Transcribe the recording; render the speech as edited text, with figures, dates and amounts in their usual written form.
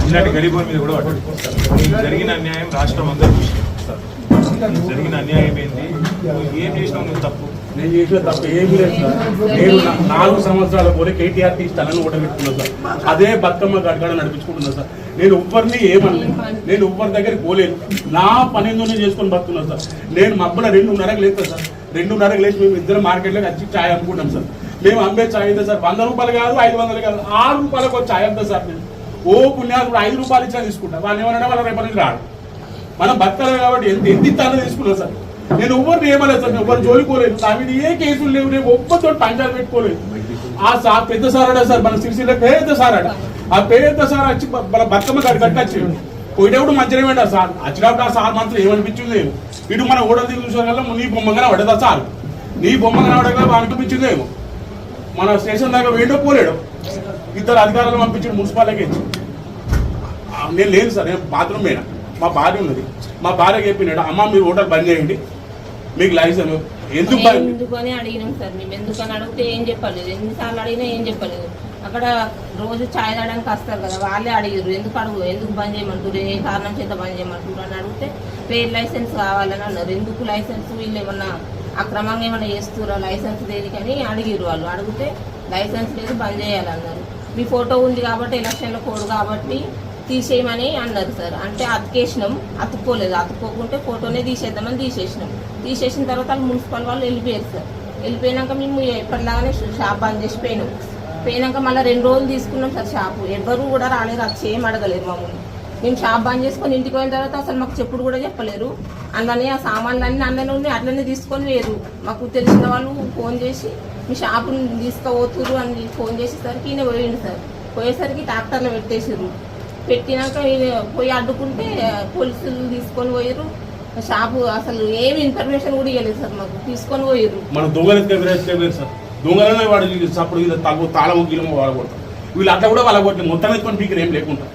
ఇలాంటి గరీబుల మీద కూడా పడ్డాడు. జరిగిన అన్యాయం రాష్ట్రం అందరూ చూసింది. జరిగిన అన్యాయం ఏంటి, ఏం చేసినావు నువ్వు తప్పు? నేను చేసిన తప్పు ఏమీ లేదు సార్. నేను 4 సంవత్సరాల పోలే కేటీఆర్ స్థలాన్ని ఓటబెట్టుకున్నాను సార్. అదే బతుకమ్మ గడగడ నడిపించుకుంటున్నా సార్. నేను ఎవ్వరిని ఏమనలేదు, నేను ఎవ్వరి దగ్గరికి పోలేదు. నా పని ఏందో చేసుకొని బతుకున్నాను సార్. నేను మబ్బుల 2:30కి లేస్తాను సార్. 2:30కి లేచి మేము ఇద్దరు మార్కెట్లోకి వచ్చి ఛాయ్ అమ్ముకుంటాం సార్. మేము అమ్మే ఛాయ్ అయితే సార్ 100 రూపాయలు కాదు, 500 కాదు, 6 రూపాయలకు ఒక ఛాయ్ అమ్ముతా సార్. నేను పుణ్యాలు 5 రూపాయలు ఇచ్చినా తీసుకుంటాను. వాళ్ళు ఏమన్నా వాళ్ళ రేపటి నుంచి రాడు. మనం బతకాలి కాబట్టి ఎంత ఇస్తానో తీసుకున్నాను సార్. నేను ఎవరిని ఏమలేదు సార్, ఎవరు జోలికోలేదు. నా మీద ఏ కేసులు లేవు, నేను ఒక్కతో పంచాలు పెట్టుకోలేదు. ఆ సార్ పెద్ద సారాడా సార్, మన సిరిసిల్ల పెద్ద సారాడా. ఆ పెద్ద సార్ వచ్చి మన బతుకమ్మ గట్టచ్చి పోయేటప్పుడు మంచిగా పెట్టారు సార్. వచ్చినప్పుడు ఆ సార్ మనసులో ఏమనిపించింది, ఇటు మన ఓడలు దిగు చూసారు కదా, నీ బొమ్మగానే పడ్డదా సార్, నీ బొమ్మగా పడగా అనిపించిందేమో. మన స్టేషన్ దాకా వేయడో పోలేడు. 2 అధికారులు పంపించాడు మున్సిపాలిటీకి. నేను లేదు సార్, నేను బాత్రూమ్ పోయినా. మా భార్య ఉన్నది, మా భార్యకి చెప్పినాడు, అమ్మ మీరు హోటల్ బంద్ చేయండి, మీకు లైసెన్స్ ఎందుకని అడిగినాం సార్. మేము ఎందుకని అడిగితే ఏం చెప్పలేదు, ఎన్నిసార్లు అడిగినా ఏం చెప్పలేదు. అక్కడ రోజు ఛాయ్ తాగడానికి వస్తారు కదా, వాళ్ళే అడిగారు ఎందుకు బంద్ చేయమంటారు, ఏ కారణం చేత బంద్ చేయమంటారు అని అడిగితే ట్రేడ్ లైసెన్స్ కావాలని అన్నారు. ఎందుకు లైసెన్స్, వీళ్ళు ఏమన్నా అక్రమంగా ఏమన్నా చేస్తురా, లైసెన్స్ దేనికని అడిగారు. వాళ్ళు అడిగితే లైసెన్స్ లేదు, బంద్ చేయాలన్నారు. మీ ఫోటో ఉంది కాబట్టి ఎలక్షన్లో కోడ్ కాబట్టి తీసేయమని అన్నారు సార్. అంటే అతికేసినాం, అతుక్కోలేదు. అతుక్కోకుంటే ఫోటోనే తీసేద్దామని తీసేసిన తర్వాత వాళ్ళు మున్సిపల్ వాళ్ళు వెళ్ళిపోయారు సార్. వెళ్ళిపోయినాక మేము ఎప్పటిలాగానే షాప్ బంద్ చేసి పోయినాక మళ్ళీ 2 రోజులు తీసుకున్నాం సార్ షాపు. ఎవరు కూడా రాలేరు, అది ఏం అడగలేరు మమ్మల్ని. మేము షాప్ బంద్ చేసుకొని ఇంటికి పోయిన తర్వాత అసలు మాకు చెప్పుడు కూడా చెప్పలేరు. అందులోనే ఆ సామాన్లన్నీ అందులోనే ఉన్నాయి, అట్లనే తీసుకొని వేరు. మాకు తెలిసిన వాళ్ళు ఫోన్ చేసి మీ షాపుని తీసుకుపోతురు అని ఫోన్ చేసేసరికి ఈయన పోయిండు సార్. పోయేసరికి ట్రాక్టర్లో పెట్టినాక పోయి అడ్డుకుంటే పోలీసులు తీసుకొని పోయారు. షాపు అసలు ఏమి ఇన్ఫర్మేషన్ కూడా ఇవ్వలేదు సార్, మాకు తీసుకొని పోయారు. మనం దొంగలు సార్, దొంగలనే వాడు అప్పుడు తాళము గీలము వాడగొడతాం. వీళ్ళు అట్లా కూడా వాళ్ళ కొట్టి మొత్తం ఎత్తుకొని పీకర్ ఏం లేకుండా